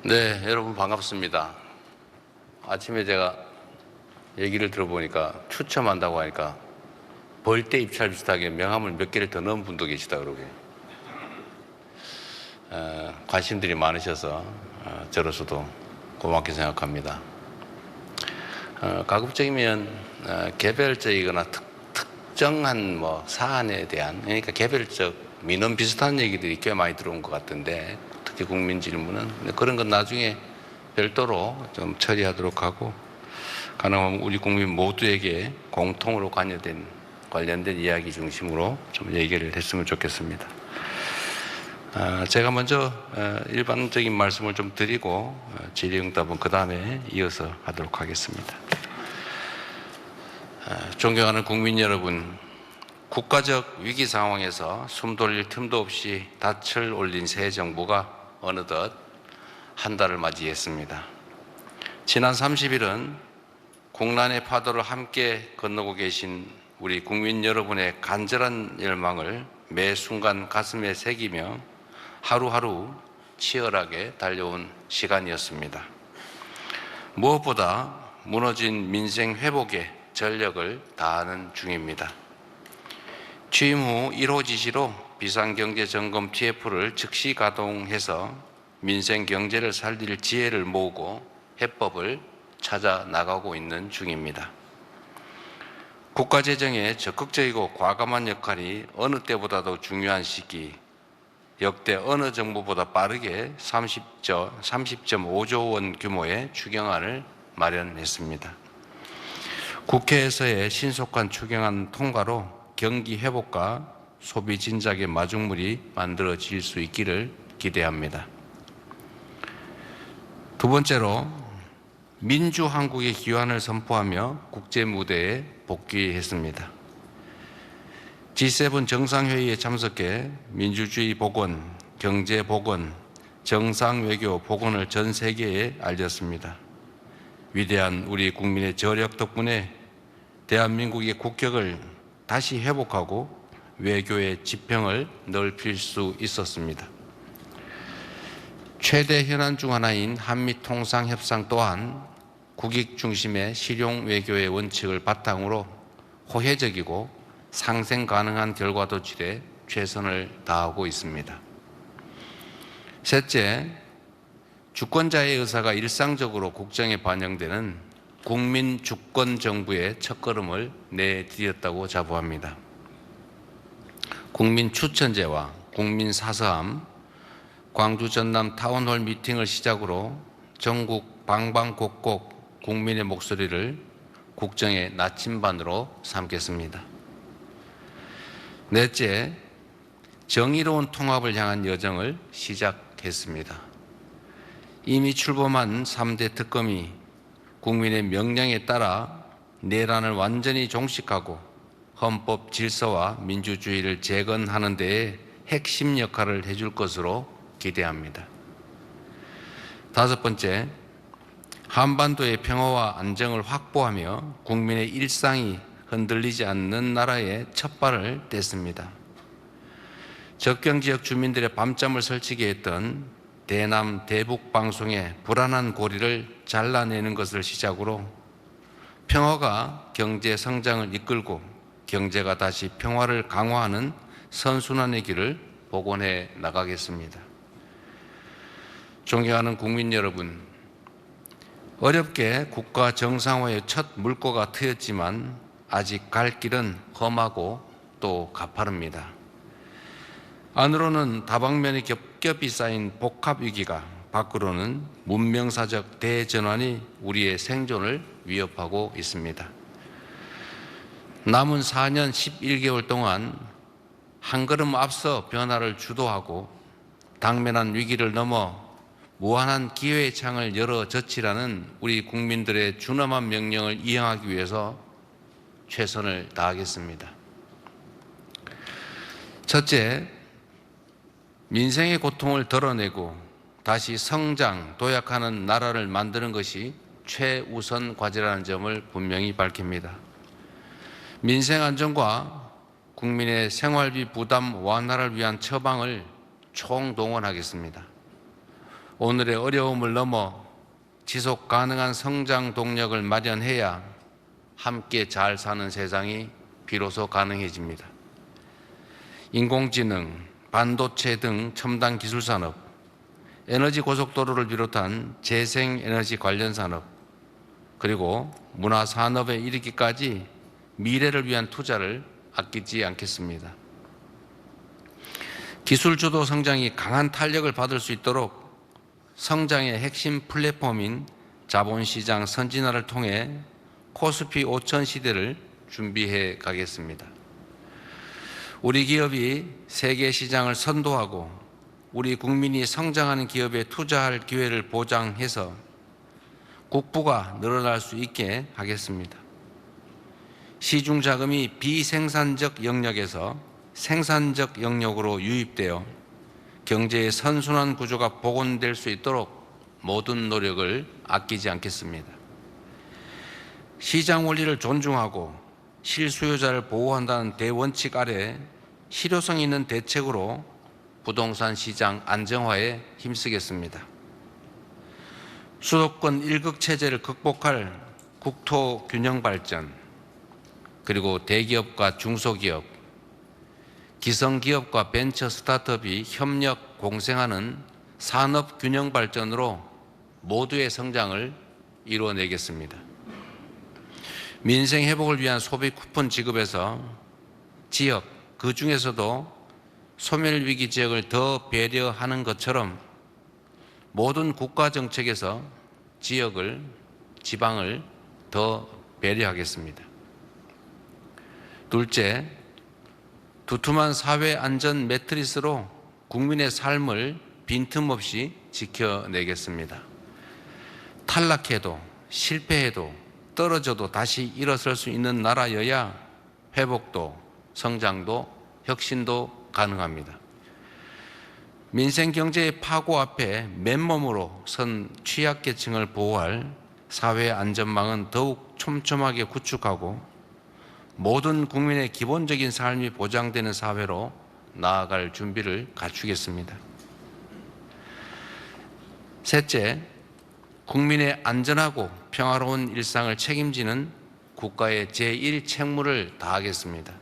네, 여러분 반갑습니다. 아침에 제가 얘기를 들어보니까 추첨한다고 하니까 벌떼 입찰 비슷하게 명함을 몇 개를 더 넣은 분도 계시다 그러고 관심들이 많으셔서 저로서도 고맙게 생각합니다. 가급적이면 개별적이거나 특정한 사안에 대한, 그러니까 개별적 민원 비슷한 얘기들이 꽤 많이 들어온 것 같은데, 특히 국민 질문은 그런 건 나중에 별도로 좀 처리하도록 하고, 가능하면 우리 국민 모두에게 공통으로 관련된 이야기 중심으로 좀 얘기를 했으면 좋겠습니다. 제가 먼저 일반적인 말씀을 좀 드리고 질의응답은 그 다음에 이어서 하도록 하겠습니다. 존경하는 국민 여러분, 국가적 위기 상황에서 숨 돌릴 틈도 없이 닻을 올린 새 정부가 어느덧 한 달을 맞이했습니다. 지난 30일은 국난의 파도를 함께 건너고 계신 우리 국민 여러분의 간절한 열망을 매 순간 가슴에 새기며 하루하루 치열하게 달려온 시간이었습니다. 무엇보다 무너진 민생 회복에 전력을 다하는 중입니다. 취임 후 1호 지시로 비상경제점검 TF를 즉시 가동해서 민생 경제를 살릴 지혜를 모으고 해법을 찾아 나가고 있는 중입니다. 국가재정의 적극적이고 과감한 역할이 어느 때보다도 중요한 시기, 역대 어느 정부보다 빠르게 30.5조 원 규모의 추경안을 마련했습니다. 국회에서의 신속한 추경안 통과로 경기 회복과 소비 진작의 마중물이 만들어질 수 있기를 기대합니다. 두 번째로 민주한국의 기원을 선포하며 국제 무대에 복귀했습니다. G7 정상회의에 참석해 민주주의 복원, 경제 복원, 정상외교 복원을 전 세계에 알렸습니다. 위대한 우리 국민의 저력 덕분에 대한민국의 국격을 다시 회복하고 외교의 지평을 넓힐 수 있었습니다. 최대 현안 중 하나인 한미통상협상 또한 국익 중심의 실용 외교의 원칙을 바탕으로 호혜적이고 상생 가능한 결과 도출에 최선을 다하고 있습니다. 셋째, 주권자의 의사가 일상적으로 국정에 반영되는 국민 주권 정부의 첫걸음을 내디뎠다고 자부합니다. 국민 추천제와 국민 사서함, 광주 전남 타운홀 미팅을 시작으로 전국 방방곡곡 국민의 목소리를 국정의 나침반으로 삼겠습니다. 넷째, 정의로운 통합을 향한 여정을 시작했습니다. 이미 출범한 3대 특검이 국민의 명령에 따라 내란을 완전히 종식하고 헌법 질서와 민주주의를 재건하는 데에 핵심 역할을 해줄 것으로 기대합니다. 다섯 번째, 한반도의 평화와 안정을 확보하며 국민의 일상이 흔들리지 않는 나라에 첫발을 뗐습니다. 접경지역 주민들의 밤잠을 설치게 했던 대남 대북 방송의 불안한 고리를 잘라내는 것을 시작으로 평화가 경제 성장을 이끌고 경제가 다시 평화를 강화하는 선순환의 길을 복원해 나가겠습니다. 존경하는 국민 여러분, 어렵게 국가 정상화의 첫 물꼬가 트였지만 아직 갈 길은 험하고 또 가파릅니다. 안으로는 다방면이 겹겹이 쌓인 복합 위기가, 밖으로는 문명사적 대전환이 우리의 생존을 위협하고 있습니다. 남은 4년 11개월 동안 한 걸음 앞서 변화를 주도하고 당면한 위기를 넘어 무한한 기회의 창을 열어 젖히라는 우리 국민들의 준엄한 명령을 이행하기 위해서 최선을 다하겠습니다. 첫째, 민생의 고통을 덜어내고 다시 성장, 도약하는 나라를 만드는 것이 최우선 과제라는 점을 분명히 밝힙니다. 민생 안정과 국민의 생활비 부담 완화를 위한 처방을 총동원하겠습니다. 오늘의 어려움을 넘어 지속 가능한 성장 동력을 마련해야 함께 잘 사는 세상이 비로소 가능해집니다. 인공지능, 반도체 등 첨단 기술 산업, 에너지 고속도로를 비롯한 재생에너지 관련 산업, 그리고 문화 산업에 이르기까지 미래를 위한 투자를 아끼지 않겠습니다. 기술 주도 성장이 강한 탄력을 받을 수 있도록 성장의 핵심 플랫폼인 자본시장 선진화를 통해 코스피 5000 시대를 준비해 가겠습니다. 우리 기업이 세계 시장을 선도하고 우리 국민이 성장하는 기업에 투자할 기회를 보장해서 국부가 늘어날 수 있게 하겠습니다. 시중 자금이 비생산적 영역에서 생산적 영역으로 유입되어 경제의 선순환 구조가 복원될 수 있도록 모든 노력을 아끼지 않겠습니다. 시장 원리를 존중하고 실수요자를 보호한다는 대원칙 아래 실효성 있는 대책으로 부동산 시장 안정화에 힘쓰겠습니다. 수도권 일극 체제를 극복할 국토 균형 발전, 그리고 대기업과 중소기업, 기성기업과 벤처 스타트업이 협력 공생하는 산업 균형 발전으로 모두의 성장을 이루어내겠습니다. 민생 회복을 위한 소비 쿠폰 지급에서 지역, 그 중에서도 소멸위기 지역을 더 배려하는 것처럼 모든 국가 정책에서 지역을, 지방을 더 배려하겠습니다. 둘째, 두툼한 사회 안전 매트리스로 국민의 삶을 빈틈없이 지켜내겠습니다. 탈락해도 실패해도 떨어져도 다시 일어설 수 있는 나라여야 회복도 성장도 혁신도 가능합니다. 민생 경제의 파고 앞에 맨몸으로 선 취약계층을 보호할 사회 안전망은 더욱 촘촘하게 구축하고 모든 국민의 기본적인 삶이 보장되는 사회로 나아갈 준비를 갖추겠습니다. 셋째, 국민의 안전하고 평화로운 일상을 책임지는 국가의 제1책무를 다하겠습니다.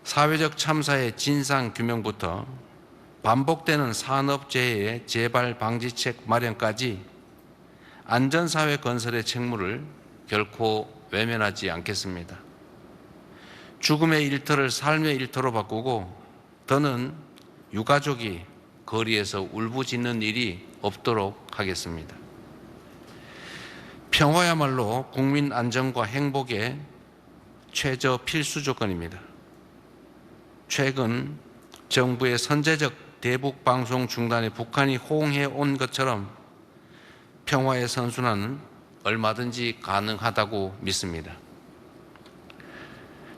사회적 참사의 진상 규명부터 반복되는 산업재해의 재발 방지책 마련까지 안전사회 건설의 책무를 결코 외면하지 않겠습니다. 죽음의 일터를 삶의 일터로 바꾸고 더는 유가족이 거리에서 울부짖는 일이 없도록 하겠습니다. 평화야말로 국민 안전과 행복의 최저 필수 조건입니다. 최근 정부의 선제적 대북 방송 중단에 북한이 호응해 온 것처럼 평화의 선순환은 얼마든지 가능하다고 믿습니다.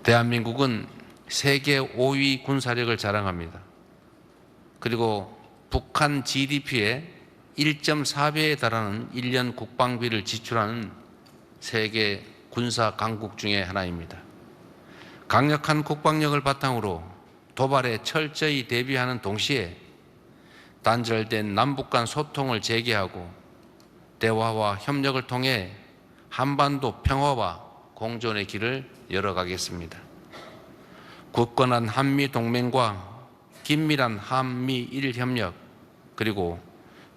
대한민국은 세계 5위 군사력을 자랑합니다. 그리고 북한 GDP의 1.4배에 달하는 1년 국방비를 지출하는 세계 군사 강국 중에 하나입니다. 강력한 국방력을 바탕으로 도발에 철저히 대비하는 동시에 단절된 남북 간 소통을 재개하고 대화와 협력을 통해 한반도 평화와 공존의 길을 열어가겠습니다. 굳건한 한미동맹과 긴밀한 한미일 협력, 그리고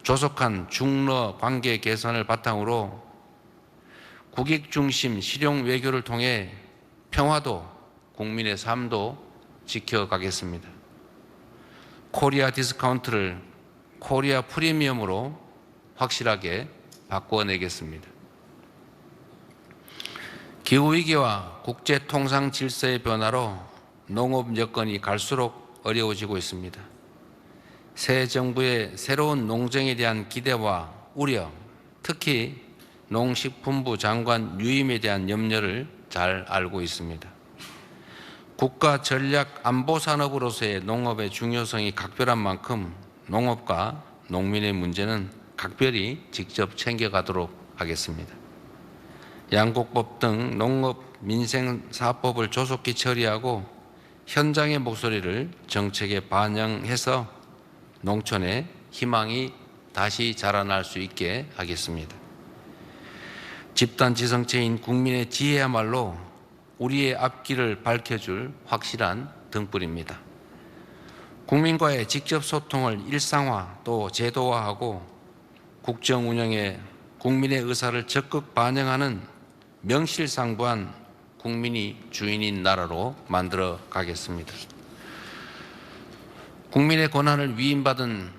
조속한 중러 관계 개선을 바탕으로 국익 중심 실용 외교를 통해 평화도 국민의 삶도 지켜가겠습니다. 코리아 디스카운트를 코리아 프리미엄으로 확실하게 바꿔내겠습니다. 기후위기와 국제통상 질서의 변화로 농업 여건이 갈수록 어려워지고 있습니다. 새 정부의 새로운 농정에 대한 기대와 우려, 특히 농식품부 장관 유임에 대한 염려를 잘 알고 있습니다. 국가 전략 안보 산업으로서의 농업의 중요성이 각별한 만큼 농업과 농민의 문제는 각별히 직접 챙겨가도록 하겠습니다. 양곡법 등 농업 민생사법을 조속히 처리하고 현장의 목소리를 정책에 반영해서 농촌에 희망이 다시 자라날 수 있게 하겠습니다. 집단지성체인 국민의 지혜야말로 우리의 앞길을 밝혀줄 확실한 등불입니다. 국민과의 직접 소통을 일상화 또 제도화하고 국정 운영에 국민의 의사를 적극 반영하는 명실상부한 국민이 주인인 나라로 만들어 가겠습니다. 국민의 권한을 위임받은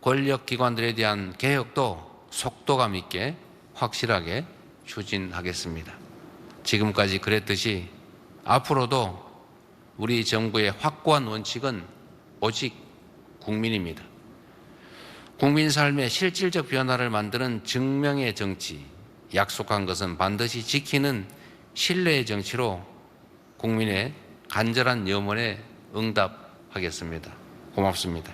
권력기관들에 대한 개혁도 속도감 있게 확실하게 추진하겠습니다. 지금까지 그랬듯이 앞으로도 우리 정부의 확고한 원칙은 오직 국민입니다. 국민 삶의 실질적 변화를 만드는 증명의 정치, 약속한 것은 반드시 지키는 신뢰의 정치로 국민의 간절한 염원에 응답하겠습니다. 고맙습니다.